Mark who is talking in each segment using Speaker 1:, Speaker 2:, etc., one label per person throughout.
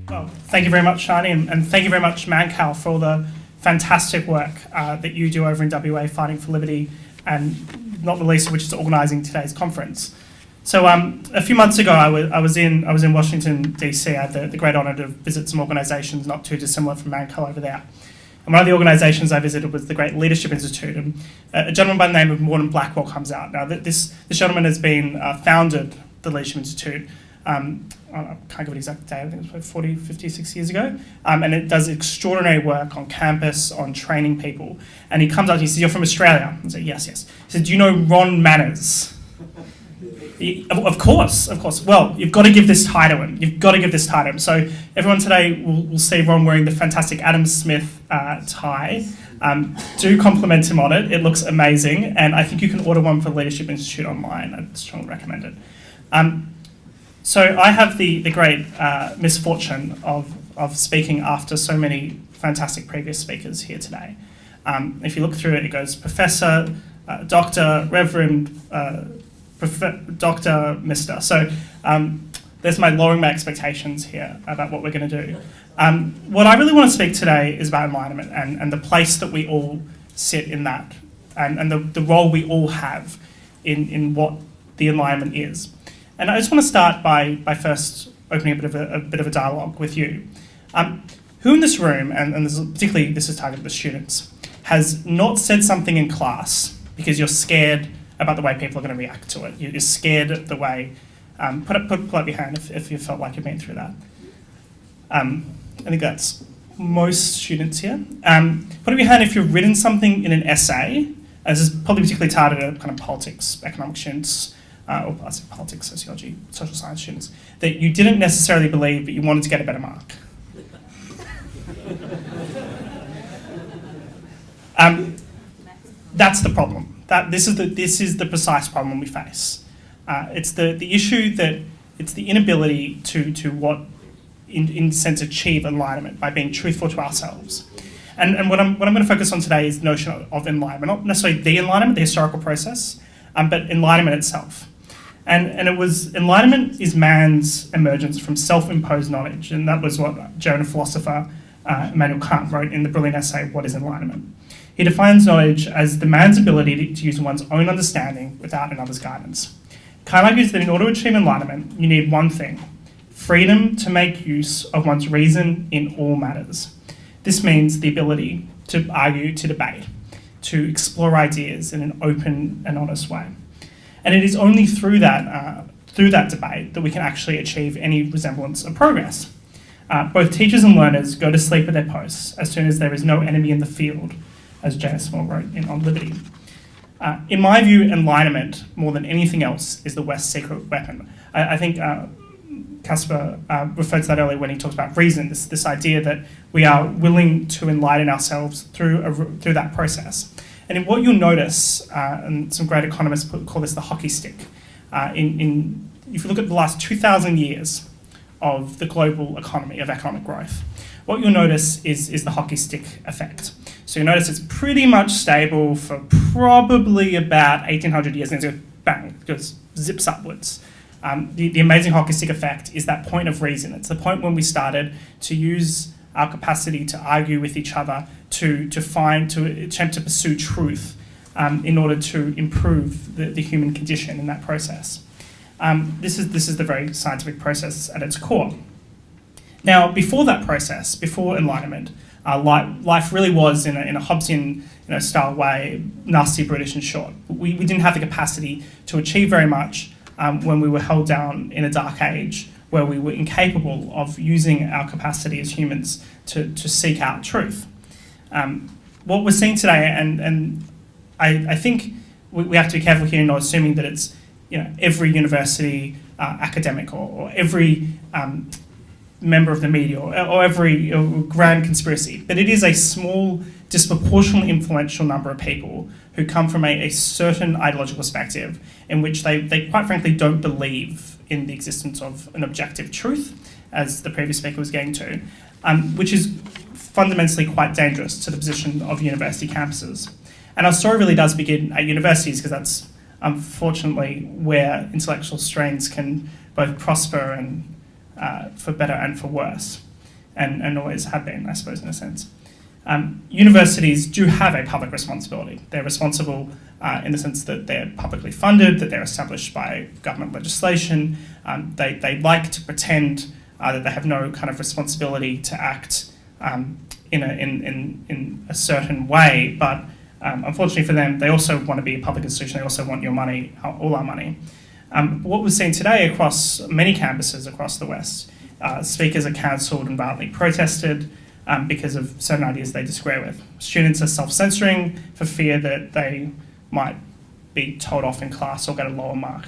Speaker 1: Well, thank you very much, Shani, and thank you very much, Mannkal, for all the fantastic work that you do over in WA fighting for liberty, and not the least of which is organising today's conference. So a few months ago, I was in Washington, DC. I had the great honour to visit some organisations not too dissimilar from Mannkal over there. And one of the organisations I visited was the Great Leadership Institute, and a gentleman by the name of Morton Blackwell comes out. Now, this gentleman has been founded the Leadership Institute, I can't give an exact date, I think it was about 40, 50, 60 years ago, and it does extraordinary work on campus, on training people. And he comes up, he says, "You're from Australia?" I say, yes. He said, "Do you know Ron Manners?" Of course. Well, you've got to give this tie to him. So everyone today will see Ron wearing the fantastic Adam Smith tie. Do compliment him on it. It looks amazing. And I think you can order one for the Leadership Institute online. I'd strongly recommend it. So I have the great misfortune of speaking after so many fantastic previous speakers here today. If you look through it, it goes Professor, Doctor, Reverend, Doctor, Mister. So there's lowering my expectations here about what we're going to do. What I really want to speak today is about enlightenment and the place that we all sit in that, and the role we all have in what the enlightenment is. And I just want to start by first opening a bit of a dialogue with you. Who in this room, and particularly this is targeted to students, has not said something in class because you're scared about the way people are going to react to it? You're scared at the way. Put up your hand if you felt like you've been through that. I think that's most students here. Put up your hand if you've written something in an essay. This is probably particularly targeted at kind of politics, economic students, or politics, sociology, social science students, that you didn't necessarily believe, but you wanted to get a better mark. That's the problem. This is the precise problem we face. It's the issue that it's the inability to what, in a sense, achieve enlightenment by being truthful to ourselves. And what I'm going to focus on today is the notion of enlightenment, not necessarily the enlightenment, the historical process, but enlightenment itself. And it was, enlightenment is man's emergence from self-imposed knowledge, and that was what German philosopher Immanuel Kant wrote in the brilliant essay, What is Enlightenment? He defines knowledge as the man's ability to use one's own understanding without another's guidance. Kant argues that in order to achieve enlightenment, you need one thing: freedom to make use of one's reason in all matters. This means the ability to argue, to debate, to explore ideas in an open and honest way. And it is only through that debate that we can actually achieve any resemblance of progress. Both teachers and learners go to sleep at their posts as soon as there is no enemy in the field, as J.S. Mill wrote On Liberty. In my view, enlightenment, more than anything else, is the West's secret weapon. I think Caspar referred to that earlier when he talks about reason, this idea that we are willing to enlighten ourselves through that process. And in what you'll notice, and some great economists call this the hockey stick, if you look at the last 2,000 years of the global economy, of economic growth, what you'll notice is the hockey stick effect. So you'll notice it's pretty much stable for probably about 1,800 years, and then it goes bang, it goes zips upwards. The amazing hockey stick effect is that point of reason. It's the point when we started to use our capacity to argue with each other, to attempt to pursue truth in order to improve the human condition in that process. This is the very scientific process at its core. Now, before that process, before enlightenment, life really was in a Hobbesian style way, nasty, British and short. We didn't have the capacity to achieve very much when we were held down in a dark age, where we were incapable of using our capacity as humans to seek out truth. What we're seeing today, and I think we have to be careful here, not assuming that it's every university academic or every member of the media or every grand conspiracy, but it is a small, disproportionately influential number of people who come from a certain ideological perspective in which they quite frankly don't believe in the existence of an objective truth, as the previous speaker was getting to, which is fundamentally quite dangerous to the position of university campuses. And our story really does begin at universities, because that's unfortunately where intellectual strains can both prosper and for better and for worse. and always have been, I suppose, in a sense. Universities do have a public responsibility. They're responsible in the sense that they're publicly funded, that they're established by government legislation. They like to pretend that they have no kind of responsibility to act in a certain way, but unfortunately for them, they also want to be a public institution. They also want your money, all our money. What we've seen today across many campuses across the West, speakers are cancelled and violently protested because of certain ideas they disagree with. Students are self-censoring for fear that they might be told off in class or get a lower mark.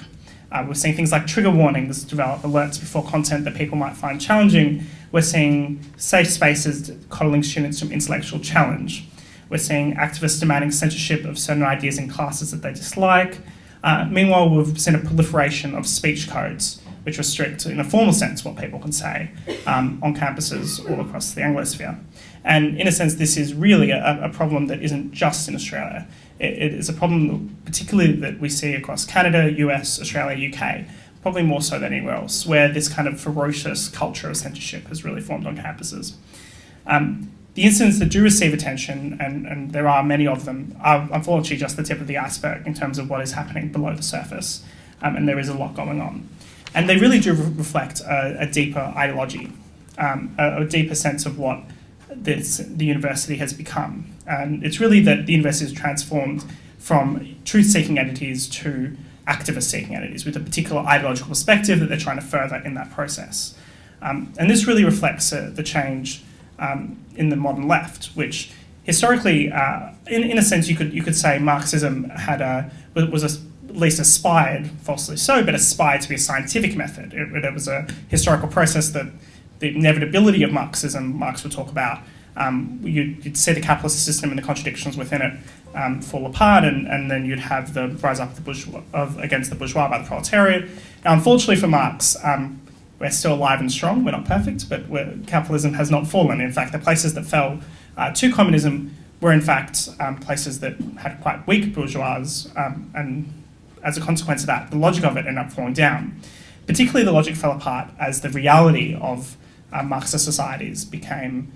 Speaker 1: We're seeing things like trigger warnings develop, alerts before content that people might find challenging. We're seeing safe spaces coddling students from intellectual challenge. We're seeing activists demanding censorship of certain ideas in classes that they dislike. Meanwhile, we've seen a proliferation of speech codes which restrict, in a formal sense, what people can say on campuses all across the Anglosphere. And in a sense, this is really a problem that isn't just in Australia. It is a problem particularly that we see across Canada, US, Australia, UK, probably more so than anywhere else, where this kind of ferocious culture of censorship has really formed on campuses. The incidents that do receive attention, and there are many of them, are unfortunately just the tip of the iceberg in terms of what is happening below the surface, and there is a lot going on. And they really do reflect a deeper ideology, a deeper sense of what the university has become. And it's really that the university has transformed from truth-seeking entities to activist-seeking entities with a particular ideological perspective that they're trying to further in that process. And this really reflects the change in the modern left, which historically, in a sense, you could say Marxism was at least aspired, falsely so, but aspired to be a scientific method. It was a historical process that the inevitability of Marxism, Marx would talk about. You'd see the capitalist system and the contradictions within it fall apart, and then you'd have the rise up against the bourgeois by the proletariat. Now, unfortunately for Marx, we're still alive and strong. We're not perfect, but capitalism has not fallen. In fact, the places that fell to communism were in fact places that had quite weak bourgeois, and as a consequence of that, the logic of it ended up falling down. Particularly the logic fell apart as the reality of Marxist societies became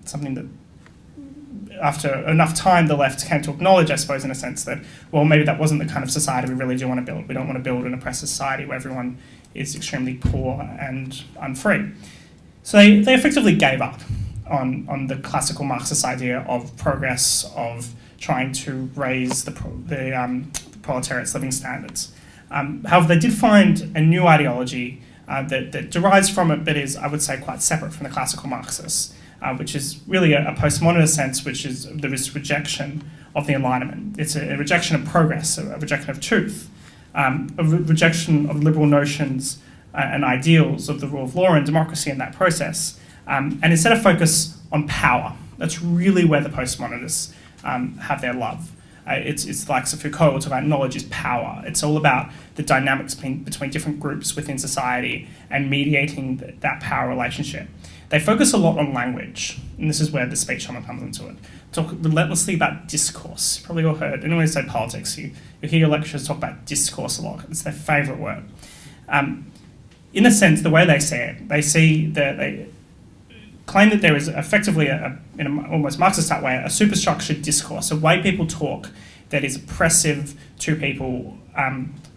Speaker 1: something that after enough time the left came to acknowledge, I suppose, in a sense that, well, maybe that wasn't the kind of society we really do want to build. We don't want to build an oppressive society where everyone is extremely poor and unfree. So they effectively gave up on the classical Marxist idea of progress, of trying to raise the proletariat's living standards. However, they did find a new ideology that derives from it, but is, I would say, quite separate from the classical Marxists, which is really a postmodernist sense, which is this rejection of the Enlightenment. It's a rejection of progress, a rejection of truth, a rejection of liberal notions and ideals of the rule of law and democracy in that process, and instead of focus on power. That's really where the postmodernists have their love. It's like Foucault will talk about knowledge is power. It's all about the dynamics between different groups within society and mediating that power relationship. They focus a lot on language, and this is where the speech element comes into it. Talk relentlessly about discourse. You've probably all heard, anyone who say politics, you hear your lecturers talk about discourse a lot. It's their favourite word. In a sense, the way they see it, they claim that there is effectively, in an almost Marxist-type way, a superstructured discourse, a way people talk that is oppressive to people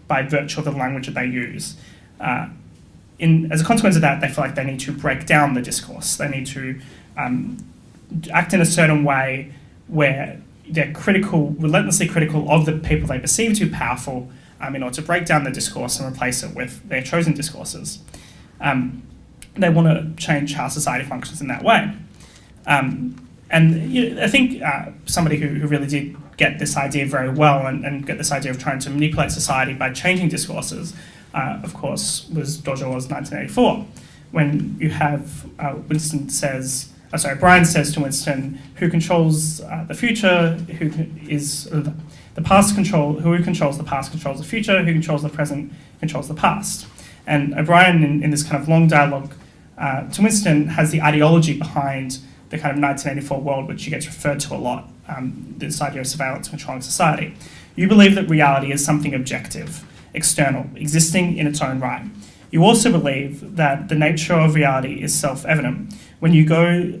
Speaker 1: by virtue of the language that they use. As a consequence of that, they feel like they need to break down the discourse. They need to act in a certain way where they're relentlessly critical of the people they perceive to be powerful in order to break down the discourse and replace it with their chosen discourses. They want to change how society functions in that way. I think somebody who really did get this idea very well and get this idea of trying to manipulate society by changing discourses, of course, was George Orwell's 1984, when you have Brian says to Winston, who controls the future, who controls the past controls the future, who controls the present controls the past. And O'Brien, in this kind of long dialogue to Winston, has the ideology behind the kind of 1984 world, which he gets referred to a lot, this idea of surveillance controlling society. You believe that reality is something objective, external, existing in its own right. You also believe that the nature of reality is self-evident. When you go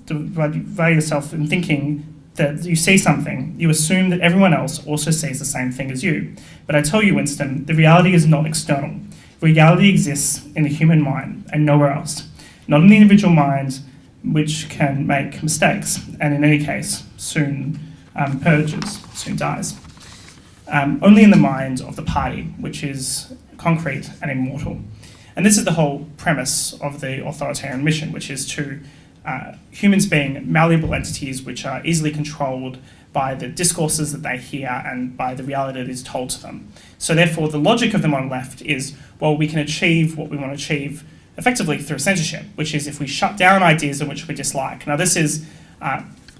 Speaker 1: to value yourself in thinking that you see something, you assume that everyone else also sees the same thing as you. But I tell you, Winston, the reality is not external. Reality exists in the human mind and nowhere else. Not in the individual mind, which can make mistakes, and in any case, soon purges, soon dies. Only in the mind of the party, which is concrete and immortal. And this is the whole premise of the authoritarian mission, which is to humans being malleable entities which are easily controlled by the discourses that they hear and by the reality that is told to them. So therefore, the logic of the modern left is, well, we can achieve what we want to achieve effectively through censorship, which is if we shut down ideas in which we dislike. Now this is,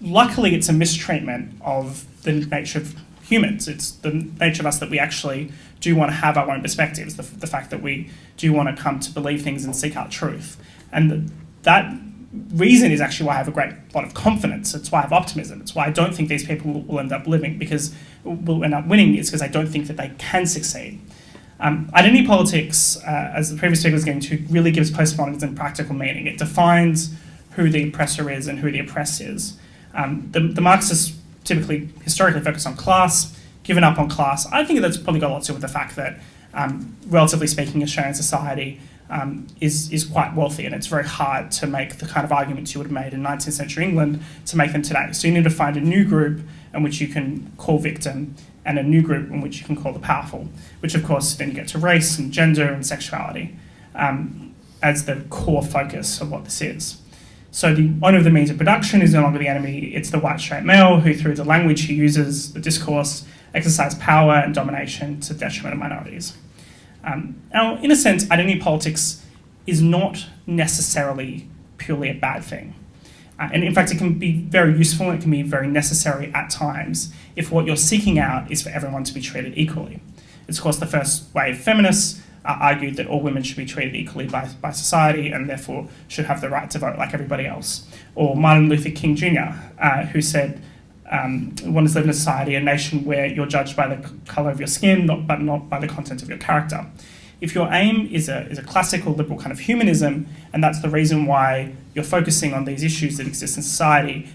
Speaker 1: luckily it's a mistreatment of the nature of humans. It's the nature of us that we actually do want to have our own perspectives, the fact that we do want to come to believe things and seek out truth. And that reason is actually why I have a great lot of confidence. It's why I have optimism. It's why I don't think these people will end up living, because will end up winning, is because I don't think that they can succeed. Identity politics, as the previous speaker was getting to, really gives postmodernism practical meaning. It defines who the oppressor is and who the oppressed is. The Marxists typically, historically focus on class, given up on class. I think that's probably got a lot to do with the fact that, relatively speaking, Australian society is quite wealthy, and it's very hard to make the kind of arguments you would have made in 19th century England to make them today. So you need to find a new group in which you can call victim and a new group in which you can call the powerful, which of course then you get to race and gender and sexuality as the core focus of what this is. So the owner of the means of production is no longer the enemy, it's the white straight male who, through the language he uses, the discourse, exercise power and domination to the detriment of minorities. Now, in a sense, identity politics is not necessarily purely a bad thing. And in fact, it can be very useful and it can be very necessary at times if what you're seeking out is for everyone to be treated equally. It's, of course, the first wave feminists argued that all women should be treated equally by society and therefore should have the right to vote like everybody else. Or Martin Luther King Jr., who said, one is live in a society, a nation where you're judged by the colour of your skin, but not by the content of your character. If your aim is a classical liberal kind of humanism, and that's the reason why you're focusing on these issues that exist in society,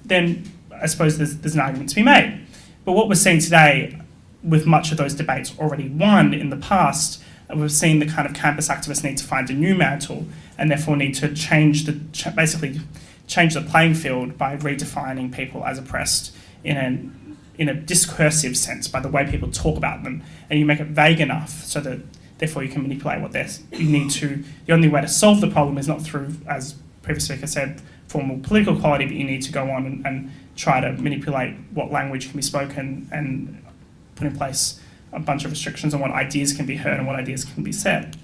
Speaker 1: then I suppose there's an argument to be made. But what we're seeing today, with much of those debates already won in the past, we've seen the kind of campus activists need to find a new mantle and therefore need to basically change the playing field by redefining people as oppressed in a discursive sense by the way people talk about them, and you make it vague enough so that therefore you can manipulate what you need to. The only way to solve the problem is not through, as previous speaker said, formal political equality, but you need to go on and try to manipulate what language can be spoken and put in place a bunch of restrictions on what ideas can be heard and what ideas can be said.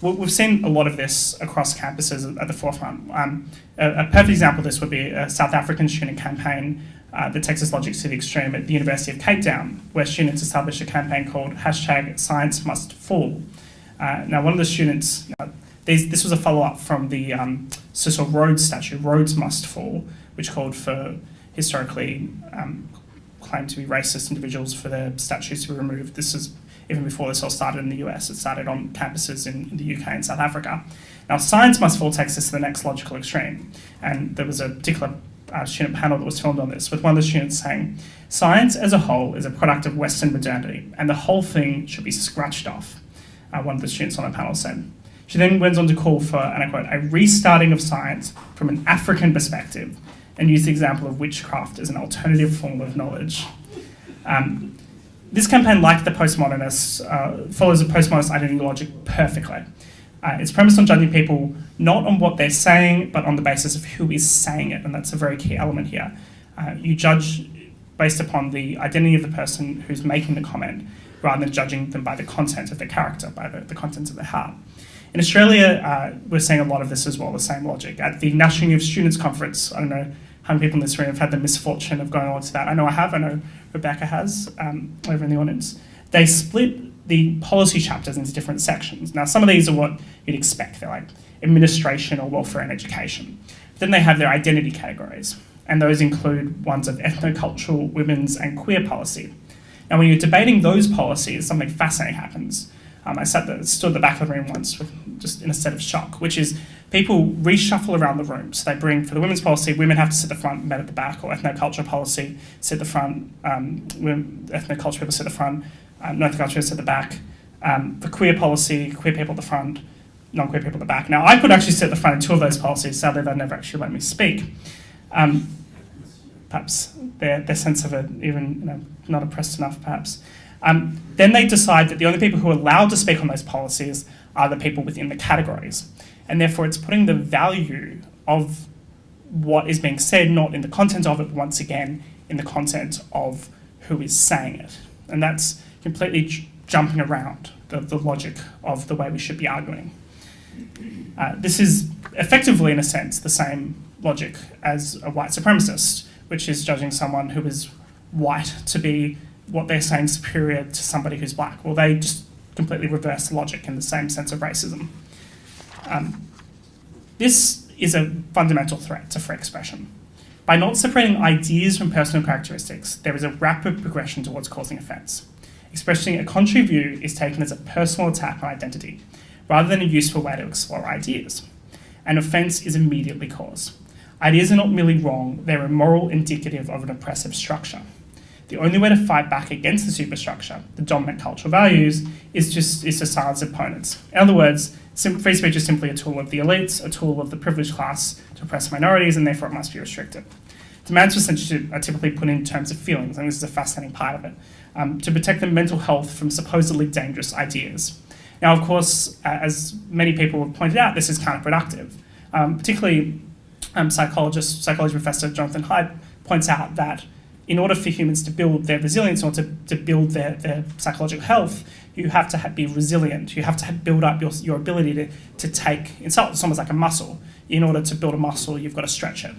Speaker 1: We've seen a lot of this across campuses at the forefront. A perfect example of this would be a South African student campaign that takes this logic to the extreme at the University of Cape Town, where students established a campaign called #ScienceMustFall. Now, one of the students, this was a follow-up from the Cecil Rhodes statue, Rhodes Must Fall, which called for historically claimed to be racist individuals for their statues to be removed. This is even before this all started in the US. It started on campuses in the UK and South Africa. Now, Science Must Fall takes this to the next logical extreme. And there was a particular student panel that was filmed on this, with one of the students saying, "Science as a whole is a product of Western modernity, and the whole thing should be scratched off," one of the students on the panel said. She then went on to call for, and I quote, "a restarting of science from an African perspective," and used the example of witchcraft as an alternative form of knowledge. This campaign, like the postmodernists, follows a postmodernist identity logic perfectly. It's premised on judging people not on what they're saying, but on the basis of who is saying it, and that's a very key element here. You judge based upon the identity of the person who's making the comment, rather than judging them by the content of their character, by the content of their heart. In Australia, we're seeing a lot of this as well, the same logic. At the National Youth Students Conference, I don't know how many people in this room have had the misfortune of going on to that. I know I have, I know Rebecca has, over in the audience. They split the policy chapters into different sections. Now, some of these are what you'd expect. They're like administration or welfare and education. But then they have their identity categories, and those include ones of ethnocultural, women's and queer policy. Now, when you're debating those policies, something fascinating happens. I stood at the back of the room once, just in a state of shock, which is people reshuffle around the room. So they bring, for the women's policy, women have to sit at the front, men at the back, or ethnoculture policy, sit at the front, ethnoculture people sit at the front, non-ethnoculture people sit at the back. For queer policy, queer people at the front, non-queer people at the back. Now, I could actually sit at the front in two of those policies. Sadly, they never actually let me speak. Perhaps their sense of it, even not oppressed enough, perhaps. Then they decide that the only people who are allowed to speak on those policies are the people within the categories. And therefore, it's putting the value of what is being said, not in the content of it, but once again, in the content of who is saying it. And that's completely jumping around the logic of the way we should be arguing. This is effectively, in a sense, the same logic as a white supremacist, which is judging someone who is white to be what they're saying superior to somebody who's black. Well, they just completely reverse the logic in the same sense of racism. This is a fundamental threat to free expression. By not separating ideas from personal characteristics, there is a rapid progression towards causing offence. Expressing a contrary view is taken as a personal attack on identity, rather than a useful way to explore ideas. An offence is immediately caused. Ideas are not merely wrong, they're immoral, indicative of an oppressive structure. The only way to fight back against the superstructure, the dominant cultural values, is to silence opponents. In other words, free speech is simply a tool of the elites, a tool of the privileged class to oppress minorities, and therefore it must be restricted. Demands for censorship are typically put in terms of feelings, and this is a fascinating part of it, to protect the mental health from supposedly dangerous ideas. Now, of course, as many people have pointed out, this is counterproductive. Particularly, psychology professor Jonathan Haidt points out that in order for humans to build their resilience or to build their psychological health, you have to be resilient. You have to build up your ability to take insult. It's almost like a muscle. In order to build a muscle, you've got to stretch it.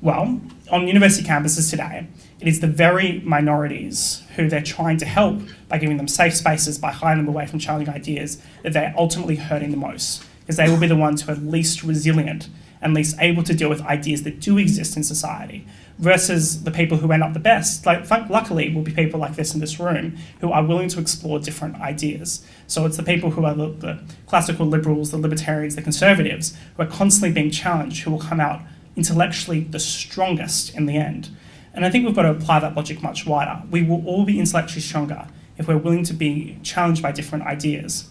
Speaker 1: Well, on university campuses today, it is the very minorities who they're trying to help by giving them safe spaces, by hiding them away from challenging ideas, that they're ultimately hurting the most, because they will be the ones who are least resilient and least able to deal with ideas that do exist in society, versus the people who end up the best. Luckily, will be people like this in this room who are willing to explore different ideas. So it's the people who are the classical liberals, the libertarians, the conservatives, who are constantly being challenged, who will come out intellectually the strongest in the end. And I think we've got to apply that logic much wider. We will all be intellectually stronger if we're willing to be challenged by different ideas.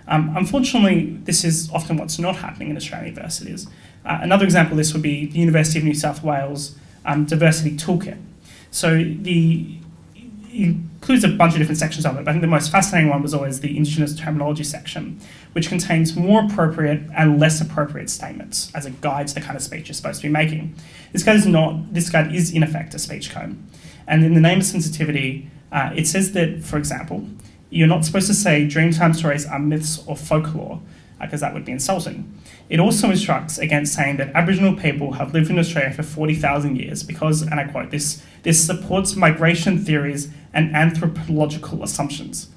Speaker 1: Unfortunately, this is often what's not happening in Australian universities. Another example of this would be the University of New South Wales Diversity Toolkit. So it includes a bunch of different sections of it, but I think the most fascinating one was always the Indigenous terminology section, which contains more appropriate and less appropriate statements as a guide to the kind of speech you're supposed to be making. This guide is in effect a speech code. And in the name of sensitivity, it says that, for example, you're not supposed to say Dreamtime stories are myths or folklore, because that would be insulting. It also instructs against saying that Aboriginal people have lived in Australia for 40,000 years because, and I quote, this supports migration theories and anthropological assumptions.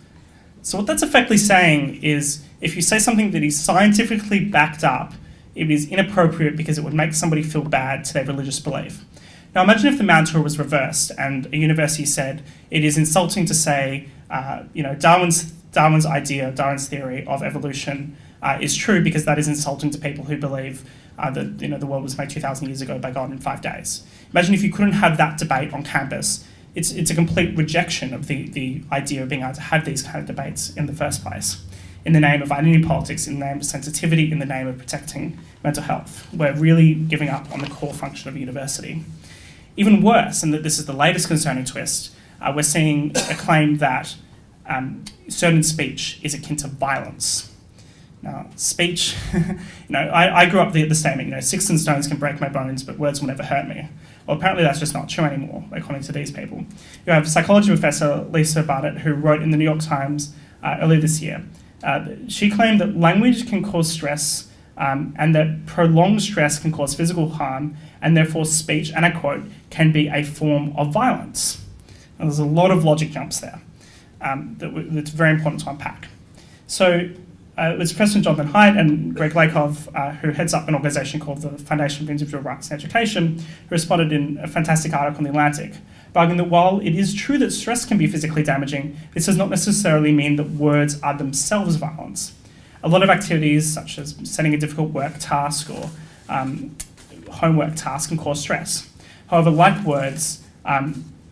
Speaker 1: So what that's effectively saying is, if you say something that is scientifically backed up, it is inappropriate because it would make somebody feel bad to their religious belief. Now imagine if the mantra was reversed and a university said it is insulting to say, Darwin's theory of evolution is true because that is insulting to people who believe that the world was made 2,000 years ago by God in 5 days. Imagine if you couldn't have that debate on campus. It's a complete rejection of the idea of being able to have these kind of debates in the first place. In the name of identity politics, in the name of sensitivity, in the name of protecting mental health. We're really giving up on the core function of a university. Even worse, and that this is the latest concerning twist, we're seeing a claim that certain speech is akin to violence. Now, speech, I grew up the statement, sticks and stones can break my bones, but words will never hurt me. Well, apparently that's just not true anymore, according to these people. You have psychology professor Lisa Barnett, who wrote in the New York Times earlier this year. She claimed that language can cause stress and that prolonged stress can cause physical harm, and therefore speech, and I quote, can be a form of violence. Now, there's a lot of logic jumps there that's very important to unpack. So it was President Jonathan Haidt and Greg Lakoff, who heads up an organisation called the Foundation for Individual Rights in Education, who responded in a fantastic article in The Atlantic, by arguing that while it is true that stress can be physically damaging, this does not necessarily mean that words are themselves violence. A lot of activities, such as setting a difficult work task or homework task, can cause stress. However, like words,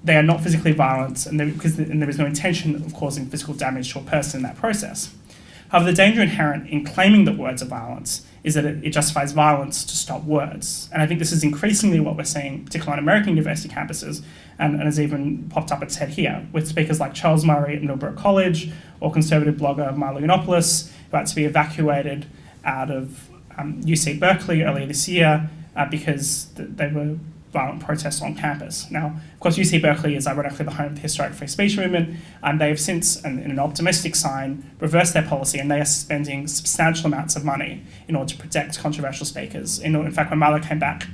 Speaker 1: they are not physically violent, and there is no intention of causing physical damage to a person in that process. However, the danger inherent in claiming that words are violence is that it justifies violence to stop words. And I think this is increasingly what we're seeing, particularly on American university campuses, and has even popped up its head here, with speakers like Charles Murray at Millbrook College or conservative blogger Milo Yiannopoulos, who had to be evacuated out of UC Berkeley earlier this year because they were violent protests on campus. Now, of course, UC Berkeley is ironically the home of the historic free speech movement, and they have since, in an optimistic sign, reversed their policy, and they are spending substantial amounts of money in order to protect controversial speakers. In fact, when Milo came back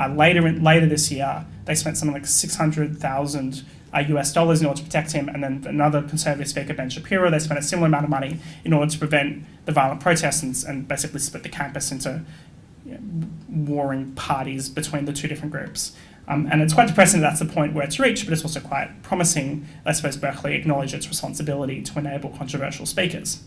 Speaker 1: later this year, they spent something like $600,000 US dollars in order to protect him, and then another conservative speaker, Ben Shapiro, they spent a similar amount of money in order to prevent the violent protests and basically split the campus into warring parties between the two different groups. And it's quite depressing that that's the point where it's reached, but it's also quite promising. I suppose Berkeley acknowledged its responsibility to enable controversial speakers.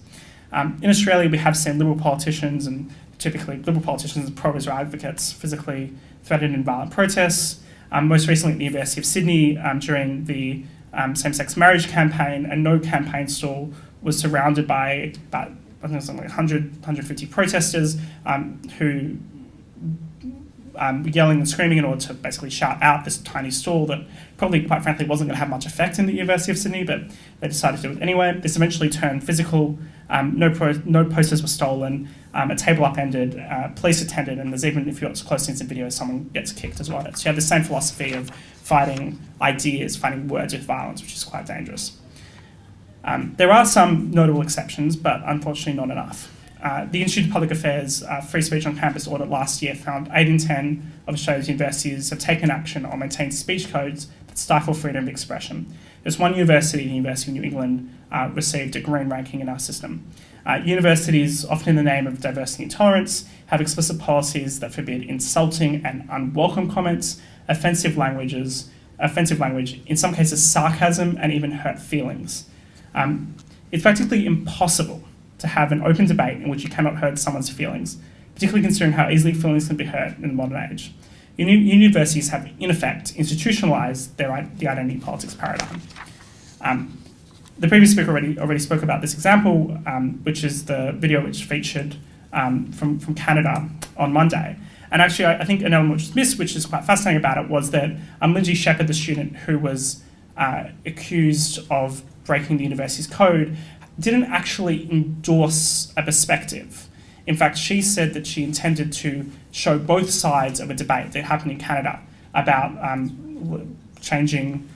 Speaker 1: In Australia, we have seen Liberal politicians, and typically Liberal politicians and pro-Israel advocates, physically threatened in violent protests. Most recently at the University of Sydney during the same-sex marriage campaign, a no campaign stall was surrounded by about, I think it was something like 150 protesters who yelling and screaming in order to basically shout out this tiny stall that probably, quite frankly, wasn't going to have much effect in the University of Sydney, but they decided to do it anyway. This eventually turned physical. No posters were stolen. A table upended. Police attended, and there's even, if you watch close scenes in video, someone gets kicked as well. So you have the same philosophy of fighting ideas, fighting words with violence, which is quite dangerous. There are some notable exceptions, but unfortunately not enough. The Institute of Public Affairs Free Speech on Campus audit last year found 8 in 10 of Australia's universities have taken action or maintained speech codes that stifle freedom of expression. There's one university, the University of New England, received a green ranking in our system. Universities, often in the name of diversity and tolerance, have explicit policies that forbid insulting and unwelcome comments, offensive language, in some cases sarcasm, and even hurt feelings. It's practically impossible to have an open debate in which you cannot hurt someone's feelings, particularly considering how easily feelings can be hurt in the modern age. Universities have, in effect, institutionalised the identity politics paradigm. The previous speaker already spoke about this example, which is the video which featured from Canada on Monday. And actually, I think an element which was missed, which is quite fascinating about it, was that Lindsay Shepherd, the student who was accused of breaking the university's code, didn't actually endorse a perspective. In fact, she said that she intended to show both sides of a debate that happened in Canada about changing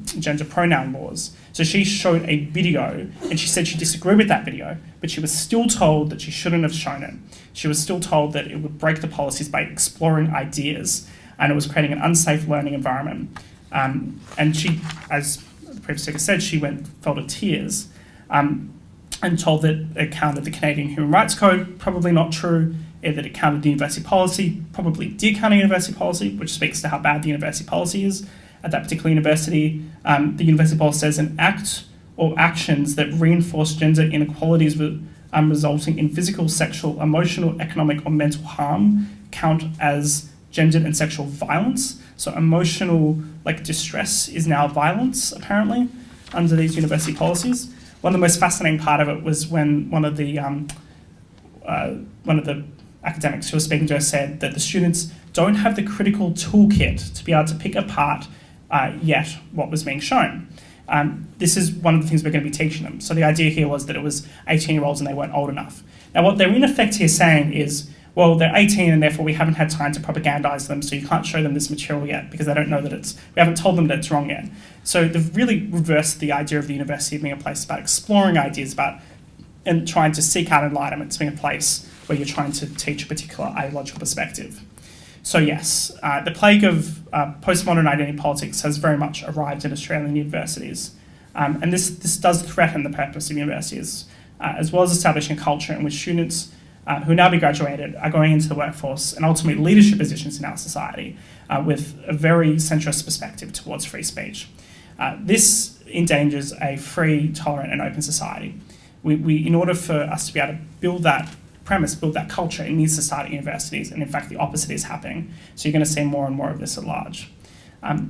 Speaker 1: gender pronoun laws. So she showed a video, and she said she disagreed with that video, but she was still told that she shouldn't have shown it. She was still told that it would break the policies by exploring ideas, and it was creating an unsafe learning environment. And she, as the previous speaker said, she fell to tears. And told that it countered the Canadian Human Rights Code, probably not true, that it countered the university policy, probably did counter university policy, which speaks to how bad the university policy is at that particular university. The university policy says an act or actions that reinforce gender inequalities resulting in physical, sexual, emotional, economic, or mental harm count as gendered and sexual violence. So emotional distress is now violence, apparently, under these university policies. One of the most fascinating part of it was when one of the academics who was speaking to her said that the students don't have the critical toolkit to be able to pick apart yet what was being shown. This is one of the things we're going to be teaching them. So the idea here was that it was 18-year-olds and they weren't old enough. Now what they're in effect here saying is, well, they're 18 and therefore we haven't had time to propagandise them, so you can't show them this material yet because they don't know that we haven't told them that it's wrong yet. So they've really reversed the idea of the university being a place about exploring ideas and trying to seek out enlightenment, to being a place where you're trying to teach a particular ideological perspective. So yes, the plague of postmodern identity politics has very much arrived in Australian universities. And this does threaten the purpose of universities, as well as establishing a culture in which students who now be graduated are going into the workforce and ultimately leadership positions in our society with a very centrist perspective towards free speech. This endangers a free, tolerant and open society. In order for us to be able to build that premise, build that culture, it needs to start at universities, and in fact the opposite is happening. So you're going to see more and more of this at large.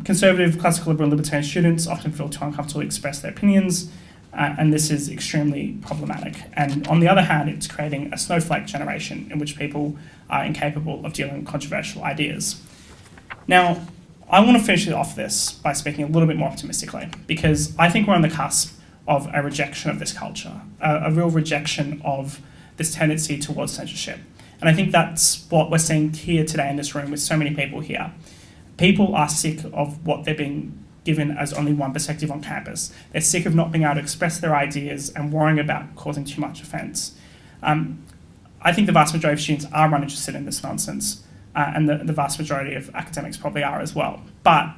Speaker 1: Conservative, classical liberal, libertarian students often feel too uncomfortable to express their opinions, and this is extremely problematic. And on the other hand, it's creating a snowflake generation in which people are incapable of dealing with controversial ideas. Now, I want to finish off this by speaking a little bit more optimistically, because I think we're on the cusp of a rejection of this culture, a real rejection of this tendency towards censorship. And I think that's what we're seeing here today in this room with so many people here. People are sick of what they're being given as only one perspective on campus. They're sick of not being able to express their ideas and worrying about causing too much offence. I think the vast majority of students are uninterested in this nonsense, and the vast majority of academics probably are as well. But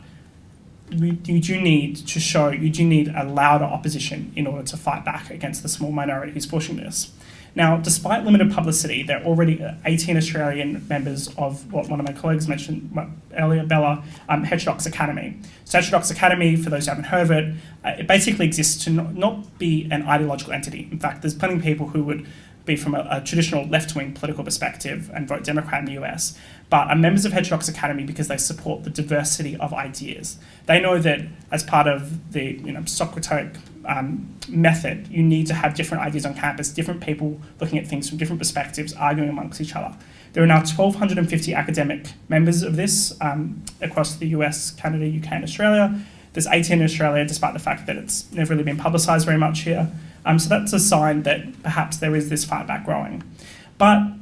Speaker 1: you do need a louder opposition in order to fight back against the small minority who's pushing this. Now, despite limited publicity, there are already 18 Australian members of what one of my colleagues mentioned earlier, Bella, Heterodox Academy. So Heterodox Academy, for those who haven't heard of it, it basically exists to not be an ideological entity. In fact, there's plenty of people who would be from a traditional left-wing political perspective and vote Democrat in the US, but are members of Heterodox Academy because they support the diversity of ideas. They know that as part of the Socratic method, you need to have different ideas on campus, different people looking at things from different perspectives, arguing amongst each other. There are now 1,250 academic members of this across the US, Canada, UK and Australia. There's 18 in Australia, despite the fact that it's never really been publicised very much here. So that's a sign that perhaps there is this fight back growing. But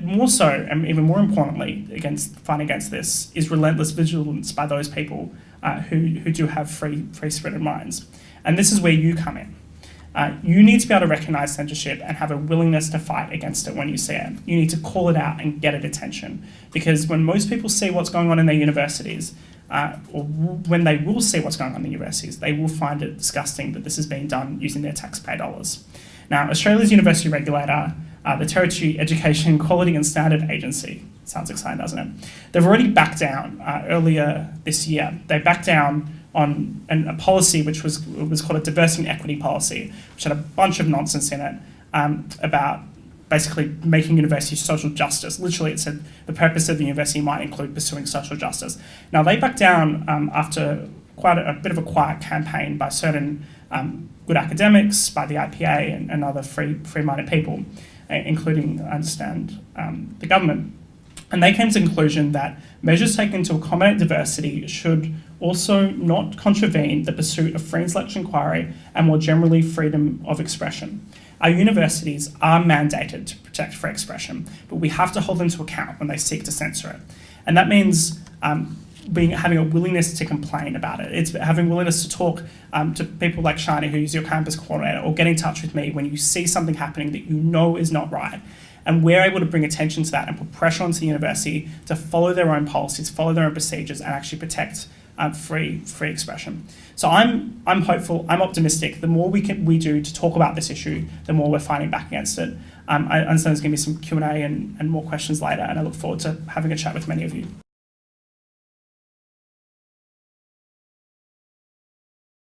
Speaker 1: more so, and even more importantly, fighting against this, is relentless vigilance by those people who do have free-spirited minds. And this is where you come in. You need to be able to recognise censorship and have a willingness to fight against it when you see it. You need to call it out and get it attention. Because when most people see what's going on in their universities, or when they will see what's going on in the universities, they will find it disgusting that this is being done using their taxpayer dollars. Now, Australia's university regulator, the Territory Education Quality and Standard Agency, sounds exciting, doesn't it? They've already backed down earlier this year. They backed down on a policy which was called a diversity and equity policy, which had a bunch of nonsense in it about basically making universities social justice. Literally, it said the purpose of the university might include pursuing social justice. Now, they backed down after quite a bit of a quiet campaign by certain good academics, by the IPA and other free-minded people, including, I understand, the government. And they came to the conclusion that measures taken to accommodate diversity should also not contravene the pursuit of free intellectual inquiry and more generally freedom of expression. Our universities are mandated to protect free expression, but we have to hold them to account when they seek to censor it. And that means having a willingness to complain about it. It's having willingness to talk to people like Shani, who's your campus coordinator, or get in touch with me when you see something happening that you know is not right. And we're able to bring attention to that and put pressure onto the university to follow their own policies, follow their own procedures, and actually protect free expression. So I'm hopeful, I'm optimistic. The more we do to talk about this issue, the more we're fighting back against it. I understand there's going to be some Q&A and more questions later, and I look forward to having a chat with many of you.